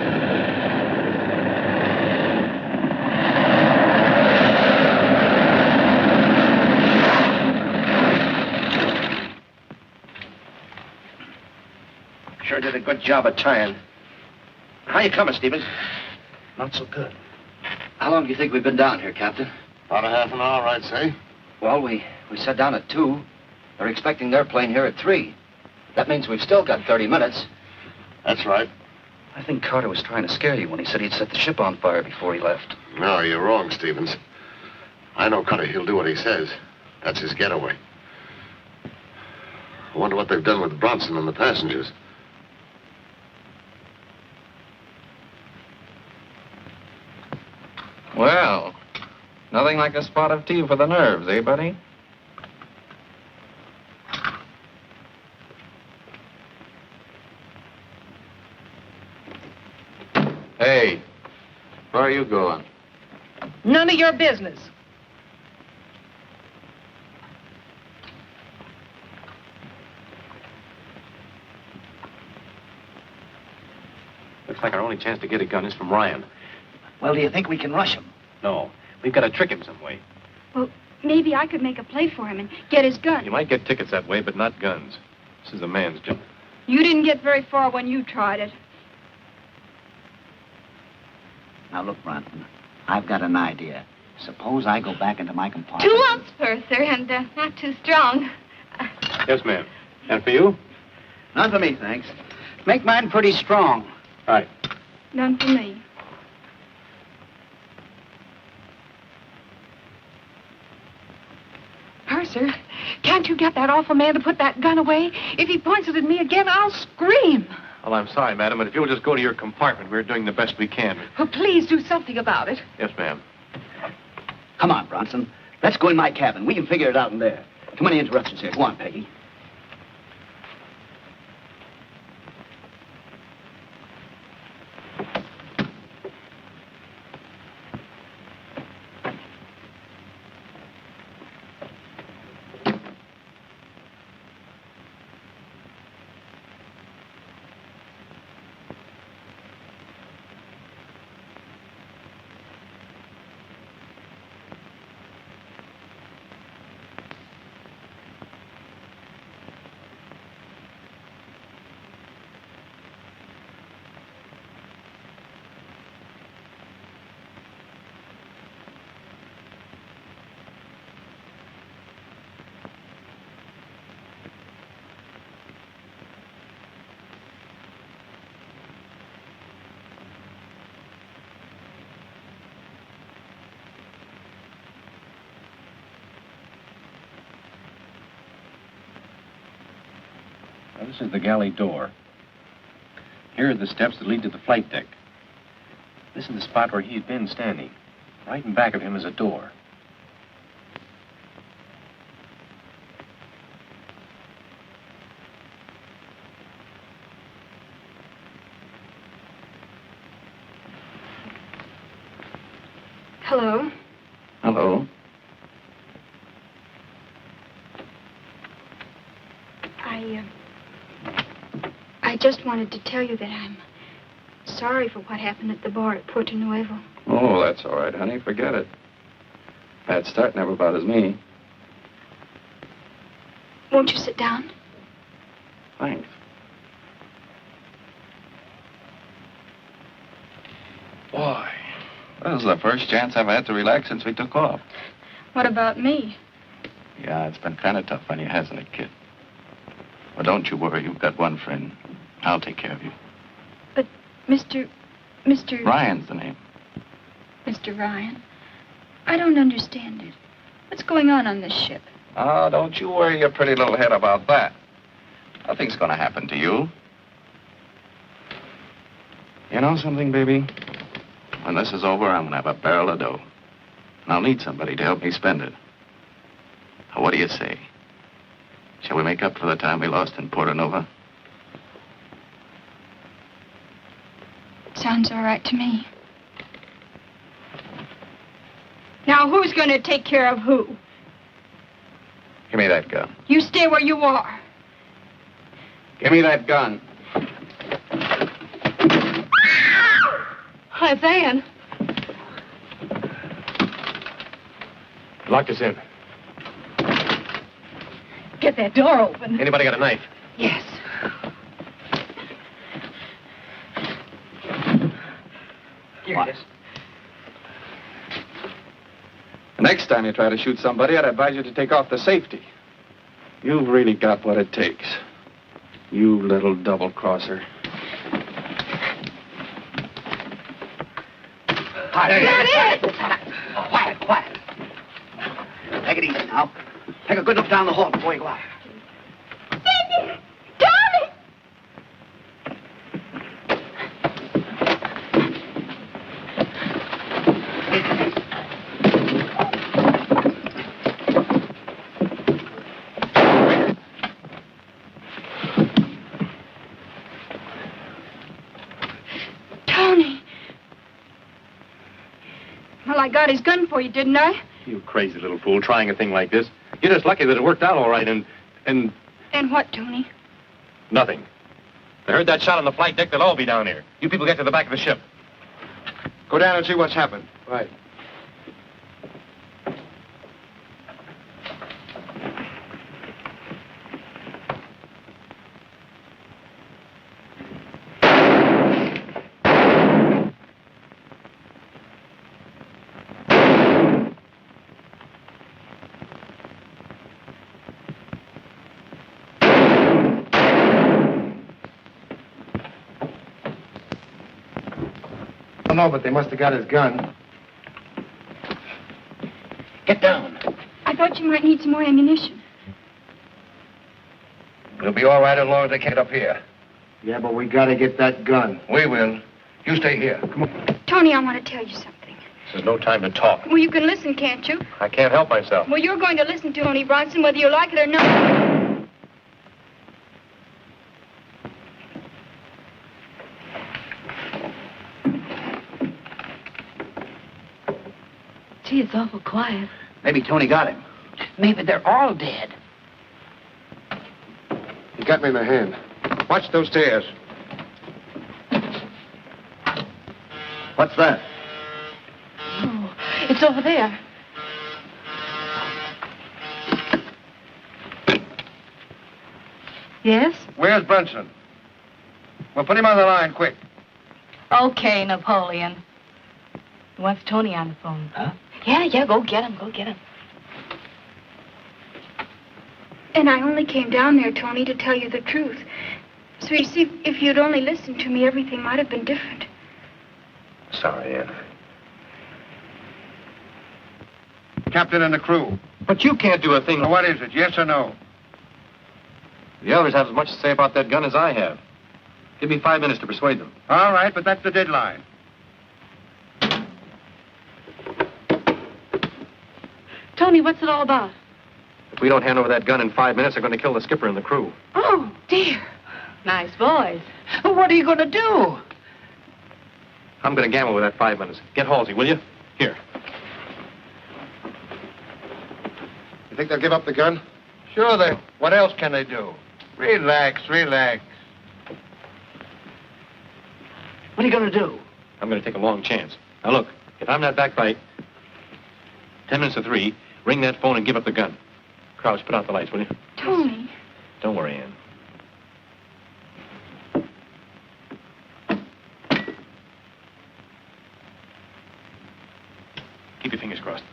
Sure did a good job of tying. How you coming, Stevens? Not so good. How long do you think we've been down here, Captain? About a half an hour, I'd say. Well, we set down at 2. They're expecting their plane here at 3. That means we've still got 30 minutes. That's right. I think Carter was trying to scare you when he said he'd set the ship on fire before he left. No, you're wrong, Stevens. I know Carter. He'll do what he says. That's his getaway. I wonder what they've done with Bronson and the passengers. Well, nothing like a spot of tea for the nerves, eh, buddy? Hey, where are you going? None of your business. Looks like our only chance to get a gun is from Ryan. Well, do you think we can rush him? No, we've got to trick him some way. Well, maybe I could make a play for him and get his gun. You might get tickets that way, but not guns. This is a man's job. You didn't get very far when you tried it. Now, look, Bronson, I've got an idea. Suppose I go back into my compartment. 2 ounce, Purser, and not too strong. Yes, ma'am. And for you? None for me, thanks. Make mine pretty strong. All right. None for me. Purser, can't you get that awful man to put that gun away? If he points it at me again, I'll scream. Well, I'm sorry, madam, but if you'll just go to your compartment, we're doing the best we can. Well, please do something about it. Yes, ma'am. Come on, Bronson. Let's go in my cabin. We can figure it out in there. Too many interruptions here. Go on, Peggy. Now, this is the galley door. Here are the steps that lead to the flight deck. This is the spot where he's been standing. Right in back of him is a door. Hello. Hello. I just wanted to tell you that I'm sorry for what happened at the bar at Puerto Nuevo. Oh, that's all right, honey. Forget it. Bad start never bothers me. Won't you sit down? Thanks. Boy, this is the first chance I've had to relax since we took off. What about me? Yeah, it's been kind of tough on you, hasn't it, kid? Well, don't you worry. You've got one friend. I'll take care of you. But Mr. Ryan's the name. Mr. Ryan, I don't understand it. What's going on this ship? Oh, don't you worry your pretty little head about that. Nothing's going to happen to you. You know something, baby? When this is over, I'm going to have a barrel of dough. And I'll need somebody to help me spend it. Now, what do you say? Shall we make up for the time we lost in Porto Nova? Sounds all right to me. Now, who's going to take care of who? Give me that gun. You stay where you are. Give me that gun. Hi, it's Ann. Lock us in. Get that door open. Anybody got a knife? Yes. Here it is. The next time you try to shoot somebody, I'd advise you to take off the safety. You've really got what it takes. You little double-crosser. Quiet, quiet. Take it easy now. Take a good look down the hall before you go out. Darling! Tony. Well, I got his gun for you, didn't I? You crazy little fool, trying a thing like this. You're just lucky that it worked out all right, and... And what, Tony? Nothing. They heard that shot on the flight deck, they'll all be down here. You people get to the back of the ship. Go down and see what's happened. Right. I don't know, but they must have got his gun. Get down. I thought you might need some more ammunition. It'll be all right as long as they can't get up here. Yeah, but we gotta get that gun. We will. You stay here. Come on. Tony, I want to tell you something. This is no time to talk. Well, you can listen, can't you? I can't help myself. Well, you're going to listen to Tony Bronson whether you like it or not. Gee, it's awful quiet. Maybe Tony got him. Maybe they're all dead. He got me in the hand. Watch those stairs. What's that? Oh, it's over there. Yes? Where's Brunson? Well, put him on the line, quick. Okay, Napoleon. He wants Tony on the phone. Huh? Yeah, go get him, go get him. And I only came down there, Tony, to tell you the truth. So you see, if you'd only listened to me, everything might have been different. Sorry, Ann. Captain and the crew. But you can't do a thing... What is it, yes or no? The others have as much to say about that gun as I have. Give me 5 minutes to persuade them. All right, but that's the deadline. Tony, what's it all about? If we don't hand over that gun in 5 minutes, they're going to kill the skipper and the crew. Oh, dear. Nice boys. What are you going to do? I'm going to gamble with that 5 minutes. Get Halsey, will you? Here. You think they'll give up the gun? Sure they... What else can they do? Relax, relax. What are you going to do? I'm going to take a long chance. Now, look, if I'm not back by 10 minutes to 3, ring that phone and give up the gun. Crouch, put out the lights, will you? Tony. Don't worry, Ann. Keep your fingers crossed.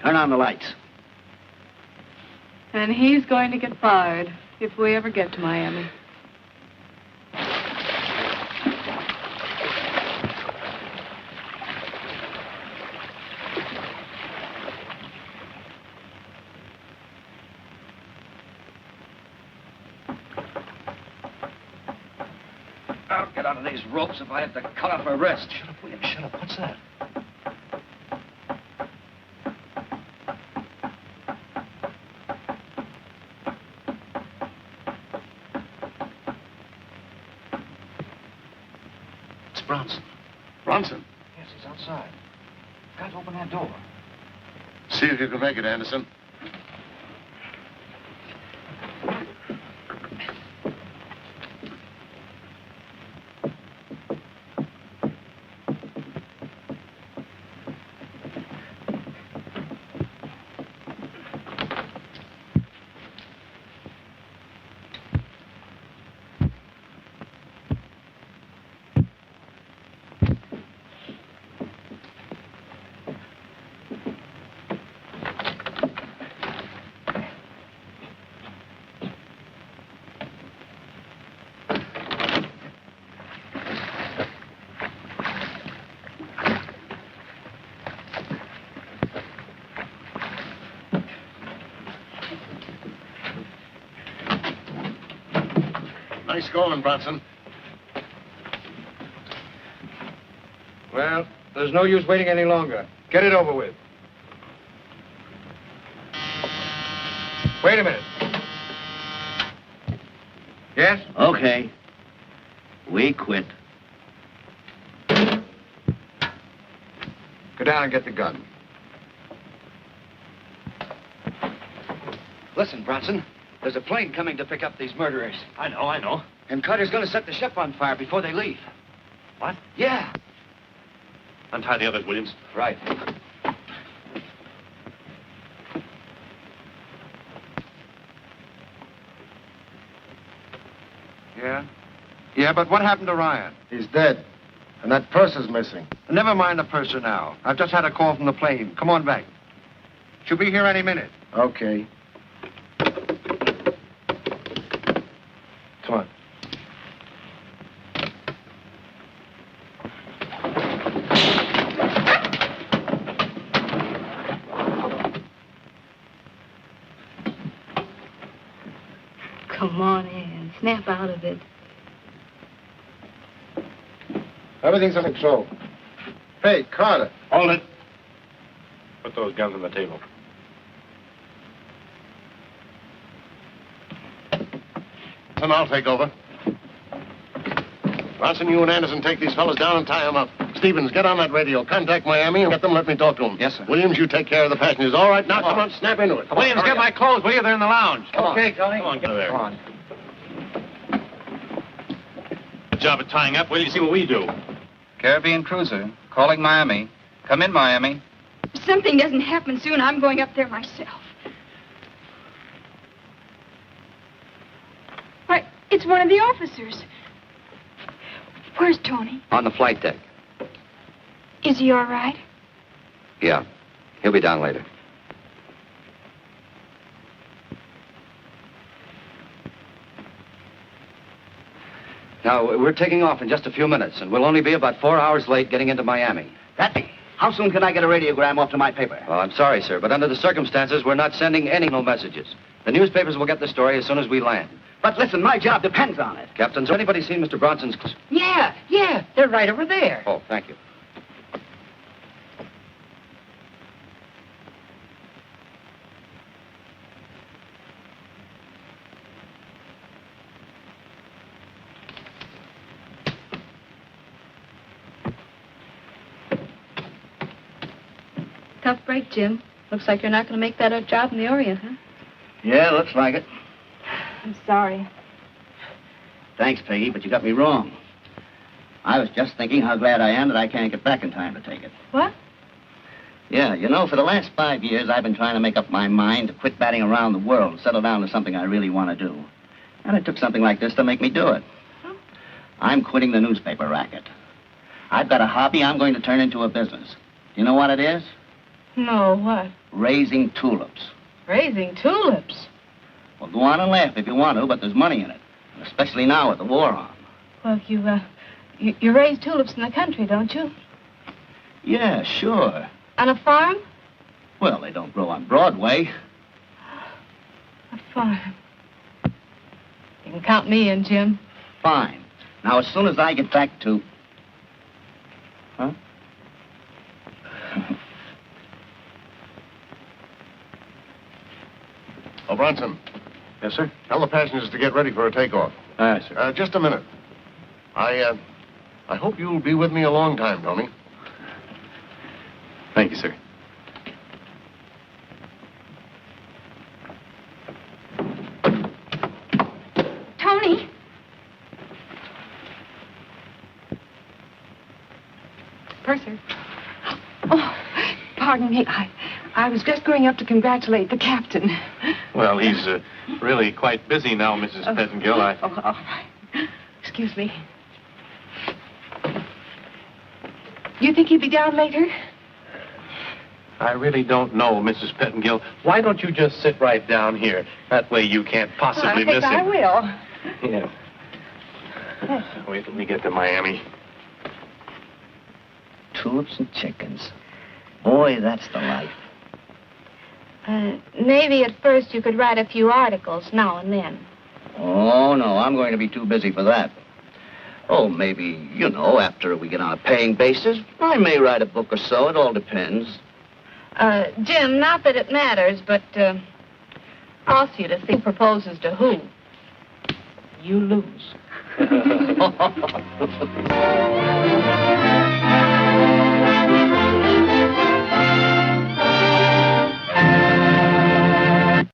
Turn on the lights. And he's going to get fired if we ever get to Miami. I'll get out of these ropes if I have to cut off her wrist. Shut up, William. Shut up. What's that? It's Bronson. Bronson. outside. Got to open that door. See if you can make it, Anderson. Nice going, Bronson. Well, there's no use waiting any longer. Get it over with. Wait a minute. Yes? Okay. We quit. Go down and get the gun. Listen, Bronson. There's a plane coming to pick up these murderers. I know. And Carter's going to set the ship on fire before they leave. What? Yeah. Untie the others, Williams. Right. Yeah? Yeah, but what happened to Ryan? He's dead. And that purse is missing. Never mind the purser now. I've just had a call from the plane. Come on back. She'll be here any minute. Okay. Come on. Come on in. Snap out of it. Everything's under control. Hey, Carter. Hold it. Put those guns on the table. And I'll take over. Bronson, you and Anderson take these fellas down and tie them up. Stevens, get on that radio. Contact Miami and get them let me talk to them. Yes, sir. Williams, you take care of the passengers. All right, now come on, snap into it. Williams, get my clothes, will you? They're in the lounge. Okay, Tony. Come on, get there. Come on. Good job of tying up. Wait till you see what we do. Caribbean cruiser, calling Miami. Come in, Miami. If something doesn't happen soon, I'm going up there myself. Why, it's one of the officers. Where's Tony? On the flight deck. Is he all right? Yeah. He'll be down later. Now, we're taking off in just a few minutes, and we'll only be about 4 hours late getting into Miami. Patsy, how soon can I get a radiogram off to my paper? Oh, I'm sorry, sir, but under the circumstances, we're not sending any no messages. The newspapers will get the story as soon as we land. But listen, my job depends on it. Captain, has anybody seen Mr. Bronson's... Yeah. They're right over there. Oh, thank you. Tough break, Jim. Looks like you're not going to make that job in the Orient, huh? Yeah, looks like it. I'm sorry. Thanks, Peggy, but you got me wrong. I was just thinking how glad I am that I can't get back in time to take it. What? Yeah, you know, for the last 5 years, I've been trying to make up my mind to quit batting around the world, settle down to something I really want to do. And it took something like this to make me do it. Huh? I'm quitting the newspaper racket. I've got a hobby I'm going to turn into a business. Do you know what it is? No, what? Raising tulips. Raising tulips. Well, go on and laugh if you want to, but there's money in it. Especially now with the war on. Well, you raise tulips in the country, don't you? Yeah, sure. On a farm? Well, they don't grow on Broadway. A farm. You can count me in, Jim. Fine. Now, as soon as I get back to... Huh? Oh, Bronson. Yes, sir? Tell the passengers to get ready for a takeoff. Aye, sir. Just a minute. I hope you'll be with me a long time, Tony. Thank you, sir. Tony. Purser. Oh, pardon me. I was just going up to congratulate the captain. Well, he's really quite busy now, Mrs. Pettingill. All right. Excuse me. You think he'll be down later? I really don't know, Mrs. Pettingill. Why don't you just sit right down here? That way you can't possibly miss him. I will. Yeah. Wait till we get to Miami. Tulips and chickens. Boy, that's the life. Maybe at first you could write a few articles now and then. Oh, no, I'm going to be too busy for that. Oh, maybe, after we get on a paying basis, I may write a book or so. It all depends. Jim, not that it matters, but I'll see to see who proposes to who. You lose.